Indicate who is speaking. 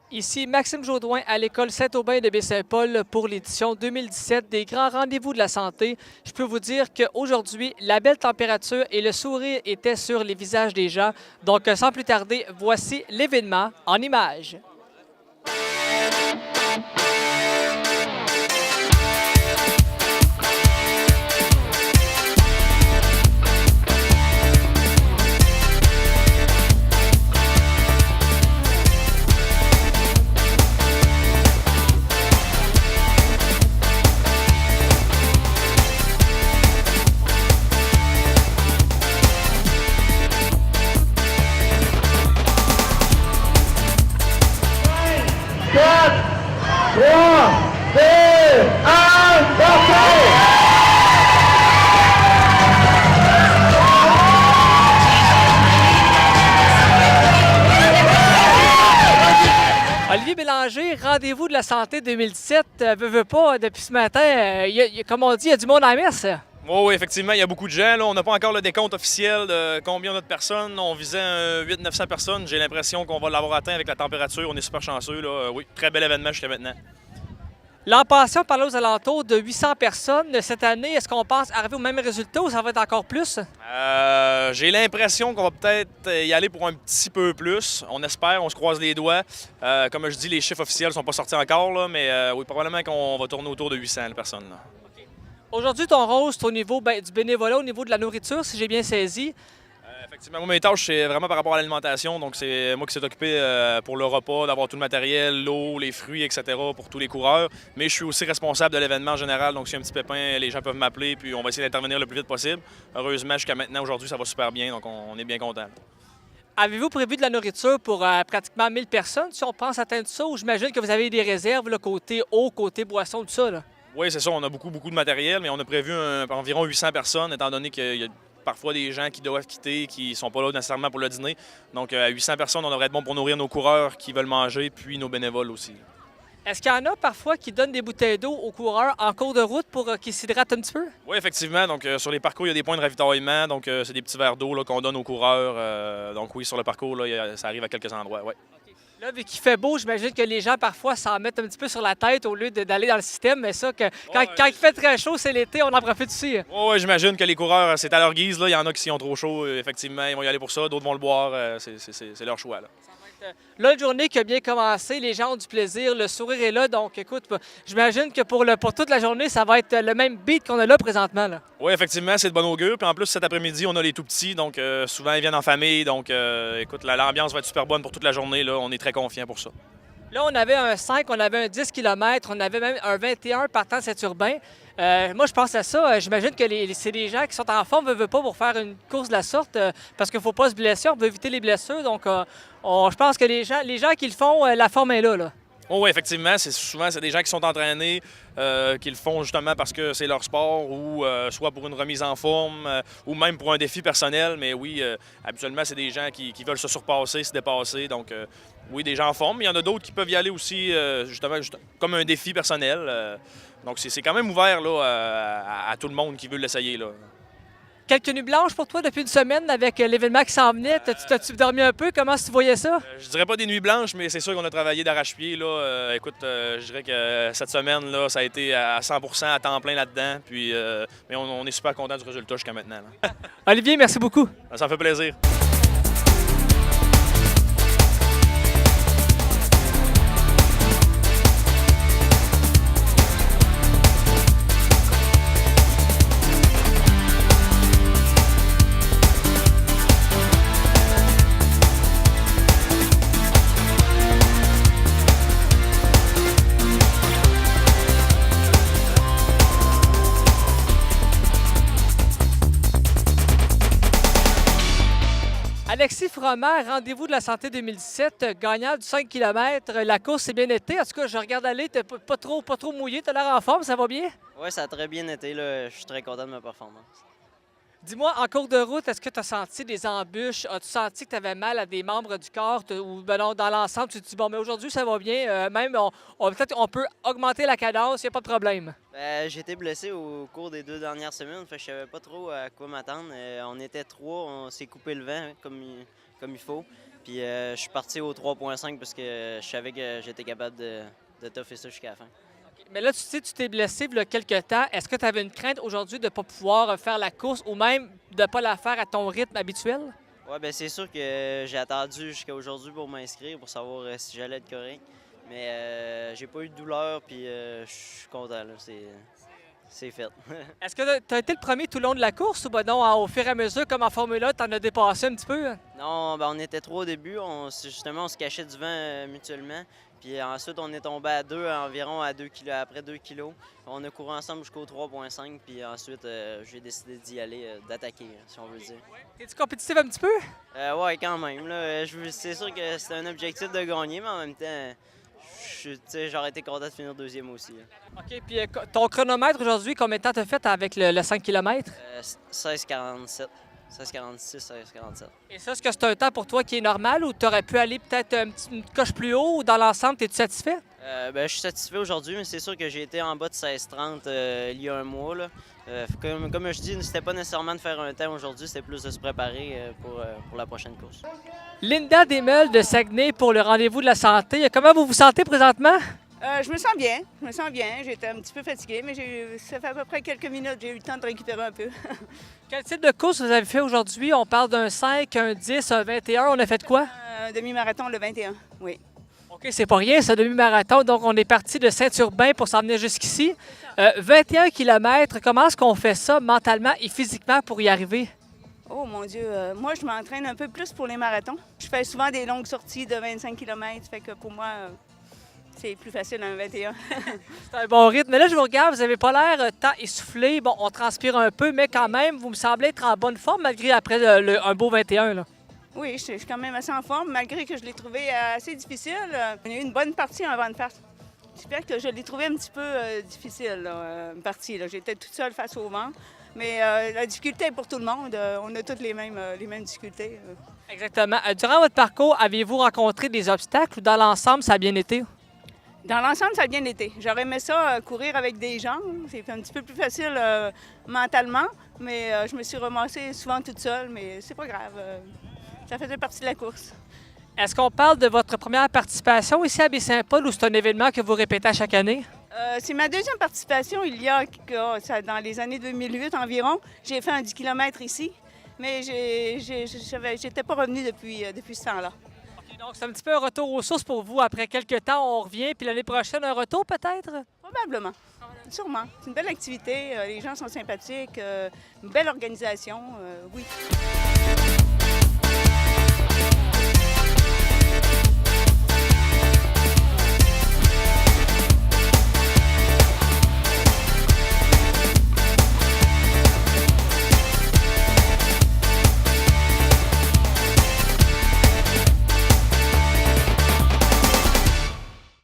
Speaker 1: Ici Maxime Jaudoin à l'école Saint-Aubin de Baie-Saint-Paul pour l'édition 2017 des Grands Rendez-vous de la santé. Je peux vous dire qu'aujourd'hui, la belle température et le sourire étaient sur les visages des gens. Donc, sans plus tarder, voici l'événement en images. Olivier Bélanger, Rendez-vous de la santé 2017, veut pas, depuis ce matin, comme on dit, il y a du monde à la messe.
Speaker 2: Oui, effectivement, il y a beaucoup de gens. Là. On n'a pas encore le décompte officiel de combien on a de personnes. On visait 800-900 personnes. J'ai l'impression qu'on va l'avoir atteint avec la température. On est super chanceux. Là. Oui, très bel événement jusqu'à maintenant.
Speaker 1: L'an passé, on parlait aux alentours de 800 personnes. Cette année, est-ce qu'on pense arriver au même résultat ou ça va être encore plus?
Speaker 2: J'ai l'impression qu'on va peut-être y aller pour un petit peu plus. On espère, on se croise les doigts. Comme je dis, les chiffres officiels ne sont pas sortis encore, là, mais oui, probablement qu'on va tourner autour de 800 personnes. Là.
Speaker 1: Aujourd'hui, ton rôle, c'est au niveau du bénévolat, au niveau de la nourriture, si j'ai bien saisi.
Speaker 2: Effectivement, moi, mes tâches, c'est vraiment par rapport à l'alimentation. Donc, c'est moi qui s'est occupé pour le repas, d'avoir tout le matériel, l'eau, les fruits, etc. pour tous les coureurs. Mais je suis aussi responsable de l'événement en général. Donc, s'il y a un petit pépin, les gens peuvent m'appeler, puis on va essayer d'intervenir le plus vite possible. Heureusement, jusqu'à maintenant, aujourd'hui, ça va super bien. Donc, on est bien contents.
Speaker 1: Avez-vous prévu de la nourriture pour pratiquement 1000 personnes? Si on pense atteindre ça, ou j'imagine que vous avez des réserves, là, côté eau, côté boisson, tout ça, là?
Speaker 2: Oui, c'est ça. On a beaucoup de matériel, mais on a prévu environ 800 personnes, étant donné qu'il y a parfois des gens qui doivent quitter, qui ne sont pas là nécessairement pour le dîner. Donc, à 800 personnes, on devrait être bon pour nourrir nos coureurs qui veulent manger, puis nos bénévoles aussi.
Speaker 1: Est-ce qu'il y en a parfois qui donnent des bouteilles d'eau aux coureurs en cours de route pour qu'ils s'hydratent un petit peu?
Speaker 2: Oui, effectivement. Donc, sur les parcours, il y a des points de ravitaillement. Donc, c'est des petits verres d'eau là, qu'on donne aux coureurs. Donc, oui, sur le parcours, là, ça arrive à quelques endroits. Ouais.
Speaker 1: Là, vu qu'il fait beau, j'imagine que les gens, parfois, s'en mettent un petit peu sur la tête au lieu d'aller dans le système. Mais ça, quand il fait très chaud, c'est l'été, on en profite aussi.
Speaker 2: Oui, j'imagine que les coureurs, c'est à leur guise. Là. Il y en a qui, s'ils ont trop chaud, effectivement, ils vont y aller pour ça. D'autres vont le boire. C'est leur choix. Là.
Speaker 1: Là, une journée qui a bien commencé, les gens ont du plaisir, le sourire est là. Donc, écoute, j'imagine que pour toute la journée, ça va être le même beat qu'on a là présentement. Là.
Speaker 2: Oui, effectivement, c'est de bon augure. Puis en plus, cet après-midi, on a les tout-petits. Donc, souvent, ils viennent en famille. Donc, écoute, l'ambiance va être super bonne pour toute la journée. Là. On est très confiants pour ça.
Speaker 1: Là, on avait un 5, on avait un 10 km, on avait même un 21 partant de Saint-Urbain. Moi, je pense à ça. J'imagine que c'est des gens qui sont en forme, veulent pas pour faire une course de la sorte, parce qu'il ne faut pas se blesser, on veut éviter les blessures. Donc, je pense que les gens qui le font, la forme est là.
Speaker 2: Oh, oui, effectivement. Souvent, c'est des gens qui sont entraînés, qui le font justement parce que c'est leur sport ou soit pour une remise en forme ou même pour un défi personnel. Mais oui, habituellement, c'est des gens qui veulent se surpasser, se dépasser. Donc, oui, des gens en forme. Mais il y en a d'autres qui peuvent y aller aussi justement comme un défi personnel. Donc, c'est quand même ouvert là, à tout le monde qui veut l'essayer.
Speaker 1: Quelques nuits blanches pour toi depuis une semaine avec l'événement qui s'en venait. T'as-tu dormi un peu? Comment tu voyais ça?
Speaker 2: Je dirais pas des nuits blanches, mais c'est sûr qu'on a travaillé d'arrache-pied. Écoute, je dirais que cette semaine, là, ça a été à 100% à temps plein là-dedans. Puis, mais on est super content du résultat jusqu'à maintenant. Là.
Speaker 1: Olivier, merci beaucoup.
Speaker 2: Ça me fait plaisir.
Speaker 1: Alexis Froment, Rendez-vous de la santé 2017, gagnant du 5 km. La course s'est bien été. En tout cas, je regarde aller, t'es pas trop mouillé, t'as l'air en forme, ça va bien?
Speaker 3: Oui, ça a très bien été. Là. Je suis très content de ma performance.
Speaker 1: Dis-moi, en cours de route, est-ce que tu as senti des embûches? As-tu senti que tu avais mal à des membres du corps? Ou ben non, dans l'ensemble, tu te dis, bon, mais aujourd'hui, ça va bien. Même, peut-être on peut augmenter la cadence, il n'y a pas de problème.
Speaker 3: J'ai été blessé au cours des 2 dernières semaines, fait que je savais pas trop à quoi m'attendre. On était 3, on s'est coupé le vent comme il faut. Puis je suis parti au 3.5 parce que je savais que j'étais capable de toffer ça jusqu'à la fin.
Speaker 1: Mais là, tu sais, tu t'es blessé il y a quelques temps. Est-ce que tu avais une crainte aujourd'hui de ne pas pouvoir faire la course ou même de ne pas la faire à ton rythme habituel?
Speaker 3: Ouais, ben c'est sûr que j'ai attendu jusqu'à aujourd'hui pour m'inscrire, pour savoir si j'allais être correct. Mais j'ai pas eu de douleur, puis je suis content, là. C'est fait.
Speaker 1: Est-ce que tu as été le premier tout le long de la course ou ben non, au fur et à mesure, comme en Formule 1, tu en as dépassé un petit peu?
Speaker 3: Non, ben on était 3 au début. Justement, on se cachait du vent mutuellement. Puis ensuite, on est tombé à 2, environ à 2 kilos, après 2 kilos. On a couru ensemble jusqu'au 3.5. Puis ensuite, j'ai décidé d'y aller, d'attaquer, si on veut dire.
Speaker 1: Es-tu compétitif un petit peu?
Speaker 3: Ouais, quand même. Là, c'est sûr que c'est un objectif de gagner, mais en même temps, j'aurais été content de finir deuxième aussi. Là.
Speaker 1: OK. Puis ton chronomètre aujourd'hui, combien de temps tu as fait avec le 5 km?
Speaker 3: 16,47. 16,46, 16,47.
Speaker 1: Et ça, est-ce que c'est un temps pour toi qui est normal ou tu aurais pu aller peut-être une coche plus haut ou dans l'ensemble, es-tu satisfait?
Speaker 3: Je suis satisfait aujourd'hui, mais c'est sûr que j'ai été en bas de 16,30 il y a un mois. Là. Comme je dis, c'était pas nécessairement de faire un temps aujourd'hui, c'était plus de se préparer pour la prochaine course.
Speaker 1: Linda Desmeules de Saguenay pour le rendez-vous de la santé. Comment vous vous sentez présentement?
Speaker 4: Je me sens bien, J'étais un petit peu fatiguée, mais ça fait à peu près quelques minutes, j'ai eu le temps de récupérer un peu.
Speaker 1: Quel type de course vous avez fait aujourd'hui? On parle d'un 5, un 10, un 21. On a fait quoi?
Speaker 4: Un demi-marathon le 21, oui.
Speaker 1: OK, c'est pas rien, ce demi-marathon. Donc, on est parti de Saint-Urbain pour s'en venir jusqu'ici. 21 km, comment est-ce qu'on fait ça mentalement et physiquement pour y arriver?
Speaker 4: Oh mon Dieu, moi je m'entraîne un peu plus pour les marathons. Je fais souvent des longues sorties de 25 km, fait que pour moi, c'est plus facile un 21.
Speaker 1: C'est un bon rythme. Mais là, je vous regarde, vous n'avez pas l'air tant essoufflé. Bon, on transpire un peu, mais quand même, vous me semblez être en bonne forme malgré après un beau 21. Là.
Speaker 4: Oui, je suis quand même assez en forme, malgré que je l'ai trouvé assez difficile. On a eu une bonne partie avant de faire. J'espère que je l'ai trouvé un petit peu difficile, là, une partie. J'étais toute seule face au vent. Mais la difficulté est pour tout le monde. On a toutes les mêmes difficultés.
Speaker 1: Exactement. Durant votre parcours, avez-vous rencontré des obstacles ou dans l'ensemble, ça a bien été?
Speaker 4: Dans l'ensemble, ça a bien été. J'aurais aimé ça, courir avec des gens. C'est un petit peu plus facile mentalement, mais je me suis ramassée souvent toute seule, mais c'est pas grave. Ça faisait partie de la course.
Speaker 1: Est-ce qu'on parle de votre première participation ici à Baie-Saint-Paul ou c'est un événement que vous répétez à chaque année?
Speaker 4: C'est ma deuxième participation dans les années 2008 environ. J'ai fait un 10 km ici, mais j'étais pas revenue depuis ce temps-là.
Speaker 1: Okay, donc, c'est un petit peu un retour aux sources pour vous. Après quelques temps, on revient, puis l'année prochaine, un retour peut-être?
Speaker 4: Probablement. Sûrement. C'est une belle activité. Les gens sont sympathiques. Une belle organisation. Oui.